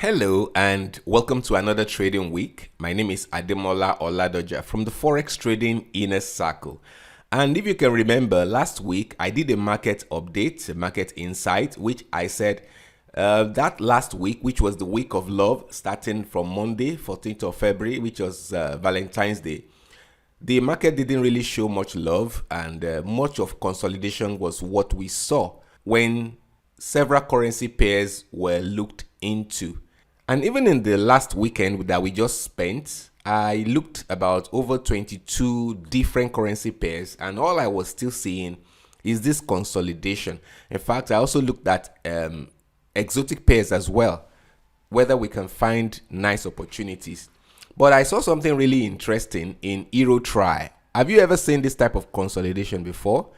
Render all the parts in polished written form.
Hello and welcome to another trading week. My name is Ademola Oladoja from the Forex Trading Inner Circle. And if you can remember, last week I did a market update, a market insight, which I said that last week, which was the week of love, starting from Monday, 14th of February, which was Valentine's Day. The market didn't really show much love, and much of consolidation was what we saw when several currency pairs were looked into. And even in the last weekend that we just spent, I looked about over 22 different currency pairs, and all I was still seeing is this consolidation. In fact, I also looked at exotic pairs as well, whether we can find nice opportunities. But I saw something really interesting in Euro Tri. Have you ever seen this type of consolidation before?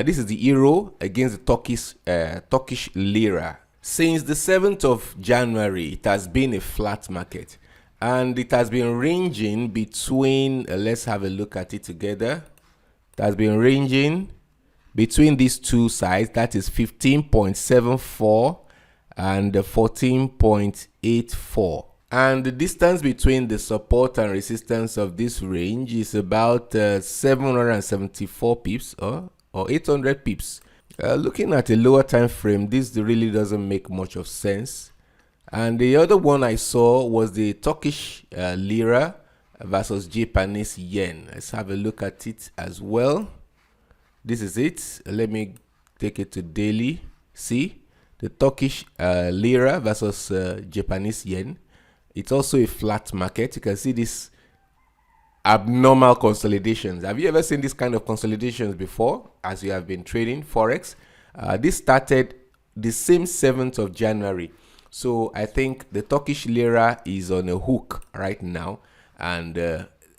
This is the Euro against the Turkish Lira. Since the 7th of January, it has been a flat market. And it has been ranging between, let's have a look at it together. It has been ranging between these two sides, that is 15.74 and 14.84. And the distance between the support and resistance of this range is about 774 pips or 800 pips. Looking at a lower time frame, this really doesn't make much of sense. And the other one I saw was the Turkish Lira versus Japanese Yen. Let's have a look at it as well. This is it. Let me take it to daily. See, the Turkish Lira versus Japanese Yen. It's also a flat market. You can see this abnormal consolidations. Have you ever seen this kind of consolidations before as you have been trading Forex? This started the same 7th of January. So I think the Turkish Lira is on a hook right now, and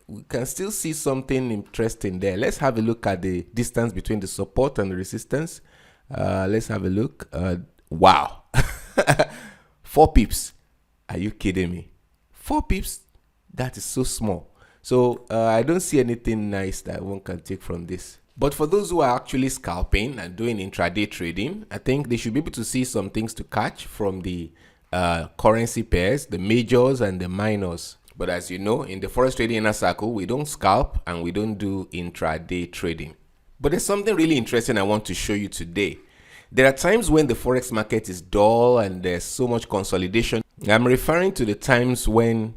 we can still see something interesting there. Let's have a look at the distance between the support and the resistance. Let's have a look. Wow. 4 pips. Are you kidding me? 4 pips? That is so small. So I don't see anything nice that one can take from this. But for those who are actually scalping and doing intraday trading, I think they should be able to see some things to catch from the currency pairs, the majors and the minors. But as you know, in the Forex Trading Inner Circle, we don't scalp and we don't do intraday trading. But there's something really interesting I want to show you today. There are times when the Forex market is dull and there's so much consolidation. I'm referring to the times when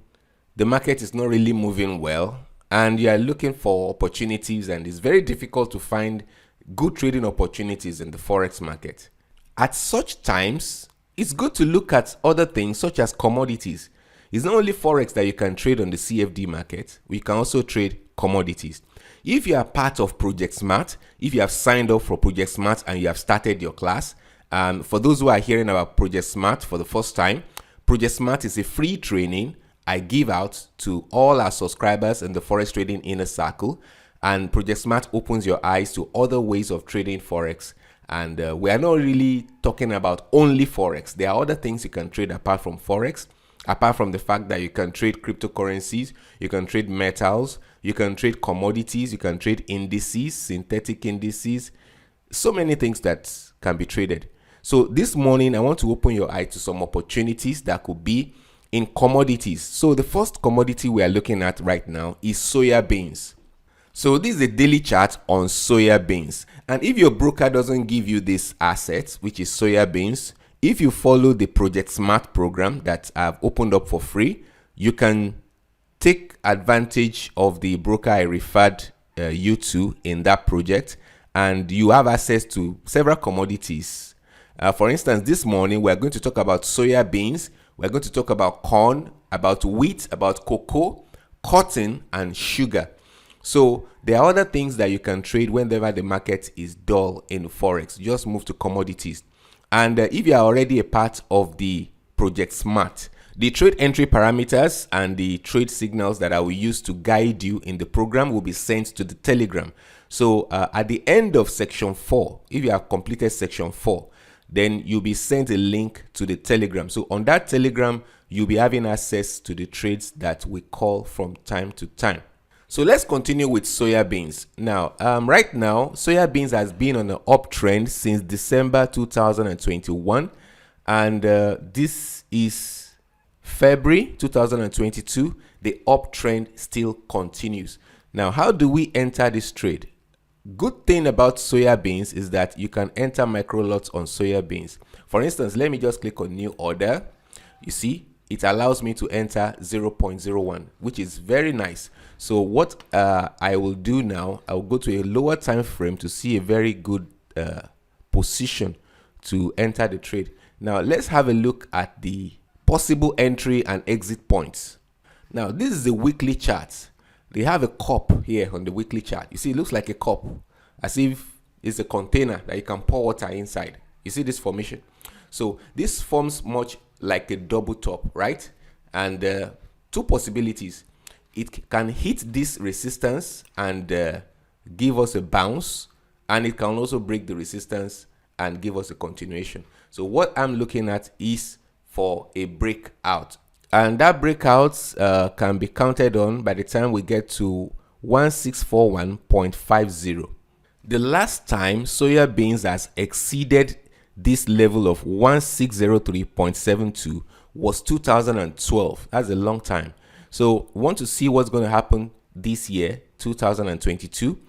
the market is not really moving well and you are looking for opportunities, and it's very difficult to find good trading opportunities in the Forex market. At such times, it's good to look at other things such as commodities. It's not only Forex that you can trade on the CFD market, we can also trade commodities. If you are part of Project Smart, if you have signed up for Project Smart and you have started your class, for those who are hearing about Project Smart for the first time, Project Smart is a free training I give out to all our subscribers in the Forex Trading Inner Circle, and Project Smart opens your eyes to other ways of trading Forex. And we are not really talking about only Forex. There are other things you can trade apart from Forex, apart from the fact that you can trade cryptocurrencies, you can trade metals, you can trade commodities, you can trade indices, synthetic indices, so many things that can be traded. So this morning, I want to open your eye to some opportunities that could be in commodities. So the first commodity we are looking at right now is soya beans. So this is a daily chart on soya beans. And if your broker doesn't give you this asset, which is soya beans, if you follow the Project Smart program that I've opened up for free, you can take advantage of the broker I referred you to in that project, and you have access to several commodities. For instance, this morning we're going to talk about soya beans, we're going to talk about corn, about wheat, about cocoa, cotton, and sugar. So there are other things that you can trade whenever the market is dull in Forex. Just move to commodities. And if you are already a part of the Project Smart, the trade entry parameters and the trade signals that I will use to guide you in the program will be sent to the Telegram. So at the end of section 4, if you have completed section 4, then you'll be sent a link to the Telegram. So on that Telegram, you'll be having access to the trades that we call from time to time. So let's continue with soya beans. Now, right now, soya beans has been on an uptrend since December 2021. And this is February 2022, the uptrend still continues. Now, how do we enter this trade? Good thing about soya beans is that you can enter micro lots on soya beans. For instance, let me just click on new order. You see, it allows me to enter 0.01, which is very nice. So what I will do now, I'll go to a lower time frame to see a very good position to enter the trade. Now let's have a look at the possible entry and exit points. Now this is the weekly chart. They have a cup here on the weekly chart. You see, it looks like a cup, as if it's a container that you can pour water inside. You see this formation? So this forms much like a double top, right? And two possibilities. It can hit this resistance and give us a bounce, and it can also break the resistance and give us a continuation. So what I'm looking at is for a breakout. And that breakout can be counted on by the time we get to 1641.50. The last time soya beans has exceeded this level of 1603.72 was 2012. That's a long time. So we want to see what's going to happen this year, 2022.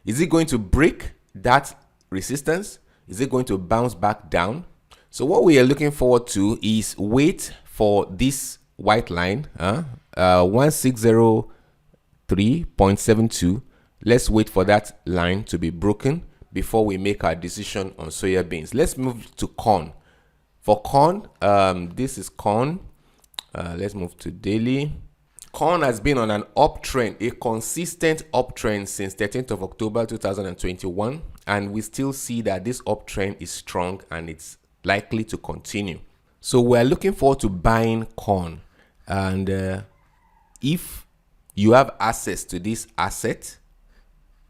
Is it going to break that resistance? Is it going to bounce back down? So what we are looking forward to is wait for this white line, 1603.72. Let's wait for that line to be broken before we make our decision on soya beans. Let's move to corn. For corn, this is corn. Let's move to daily. Corn has been on an uptrend, a consistent uptrend since 13th of October 2021, and we still see that this uptrend is strong and it's likely to continue. So we're looking forward to buying corn, and if you have access to this asset,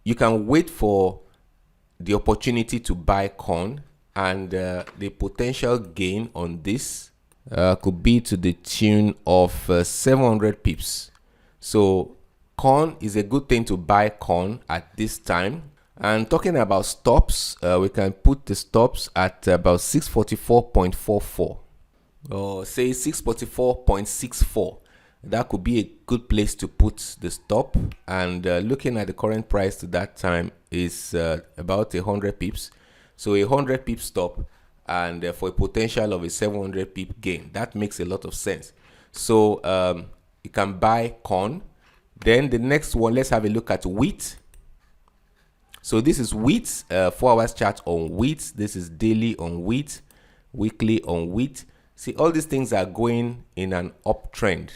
you can wait for the opportunity to buy corn, and the potential gain on this could be to the tune of 700 pips. So corn is a good thing to buy corn at this time. And talking about stops, we can put the stops at about 644.44 or say 644.64. That could be a good place to put the stop. And looking at the current price to that time is about 100 pips. So a 100 pip stop, and for a potential of a 700 pip gain. That makes a lot of sense. So you can buy corn. Then the next one, let's have a look at wheat. So this is wheat, 4 hours chart on wheat. This is daily on wheat, weekly on wheat. See, all these things are going in an uptrend.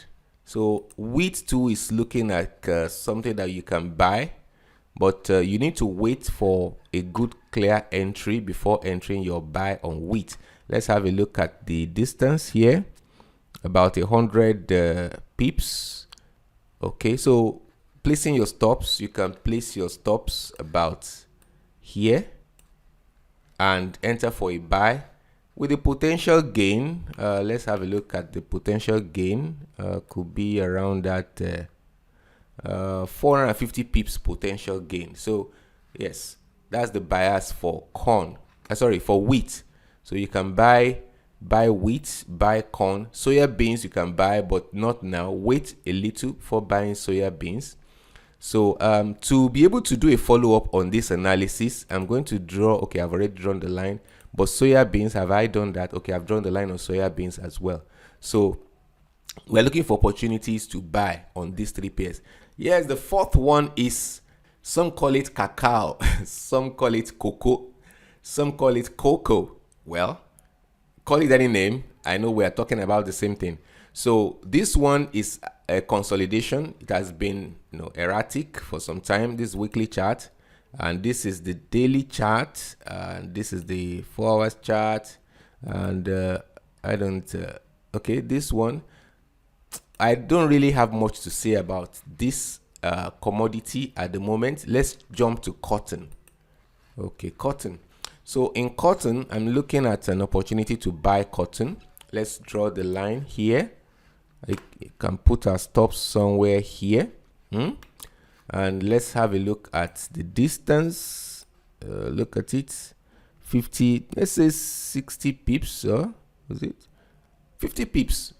So wheat too is looking like something that you can buy, but you need to wait for a good clear entry before entering your buy on wheat. Let's have a look at the distance here, about 100 pips. Okay, so placing your stops, you can place your stops about here and enter for a buy with a potential gain. Let's have a look at the potential gain. Could be around that 450 pips potential gain. So yes, that's the bias for corn. For wheat. So you can buy wheat, buy corn. Soya beans you can buy, but not now. Wait a little for buying soya beans. So to be able to do a follow-up on this analysis, I'm going to draw, okay, I've already drawn the line, but soya beans, have I done that? Okay, I've drawn the line on soya beans as well. So we're looking for opportunities to buy on these three pairs. Yes, the fourth one is, some call it cacao, some call it cocoa, some call it cocoa. Well, call it any name, I know we are talking about the same thing. So this one is a consolidation. It has been erratic for some time, this weekly chart, and this is the daily chart, and this is the 4 hours chart, and okay, this one, I don't really have much to say about this commodity at the moment. Let's jump to cotton. Okay, cotton. So in cotton, I'm looking at an opportunity to buy cotton. Let's draw the line here. I can put our stops somewhere here. And let's have a look at the distance. Look at it. 50, let's say 60 pips. Is it 50 pips?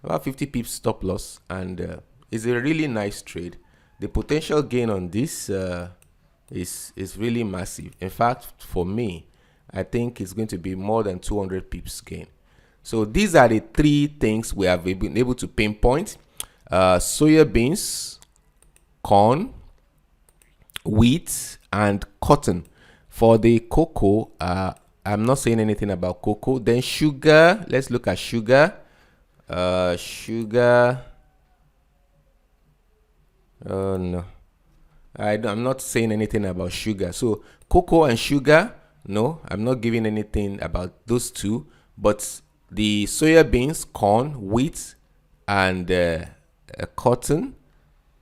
about 50 pips stop loss, and it's a really nice trade. The potential gain on this is really massive. In fact, for me, I think it's going to be more than 200 pips gain. So these are the three things we have been able to pinpoint: soya beans, corn, wheat, and cotton. For the cocoa, I'm not saying anything about cocoa. Then sugar, let's look at sugar. Sugar, no, I'm not saying anything about sugar. So cocoa and sugar, no, I'm not giving anything about those two. But the soya beans, corn, wheat, and cotton,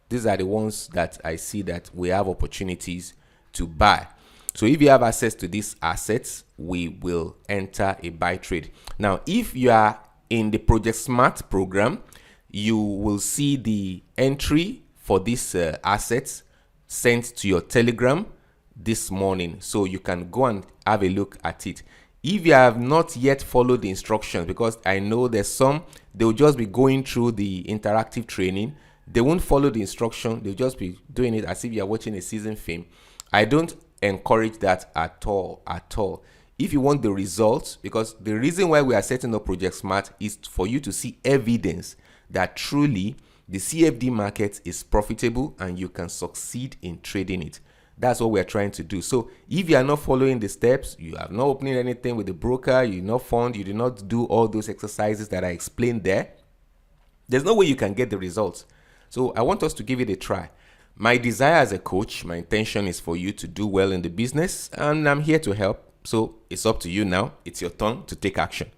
these are the ones that I see that we have opportunities to buy. So if you have access to these assets, we will enter a buy trade. Now, if you are in the Project Smart program, you will see the entry for these assets sent to your Telegram this morning, so you can go and have a look at it. If you have not yet followed the instructions, because I know there's some, they'll just be going through the interactive training, they won't follow the instruction, they'll just be doing it as if you're watching a season film. I don't encourage that at all. If you want the results, because the reason why we are setting up Project Smart is for you to see evidence that truly the CFD market is profitable and you can succeed in trading it. That's what we're trying to do. So if you are not following the steps, you are not opening anything with the broker, you do not fund, you do not do all those exercises that I explained there, there's no way you can get the results. So I want us to give it a try. My desire as a coach, my intention is for you to do well in the business, and I'm here to help. So it's up to you now. It's your turn to take action.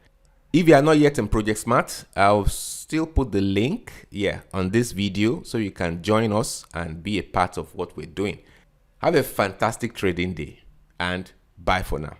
If you are not yet in Project Smart, I'll still put the link here on this video so you can join us and be a part of what we're doing. Have a fantastic trading day, and bye for now.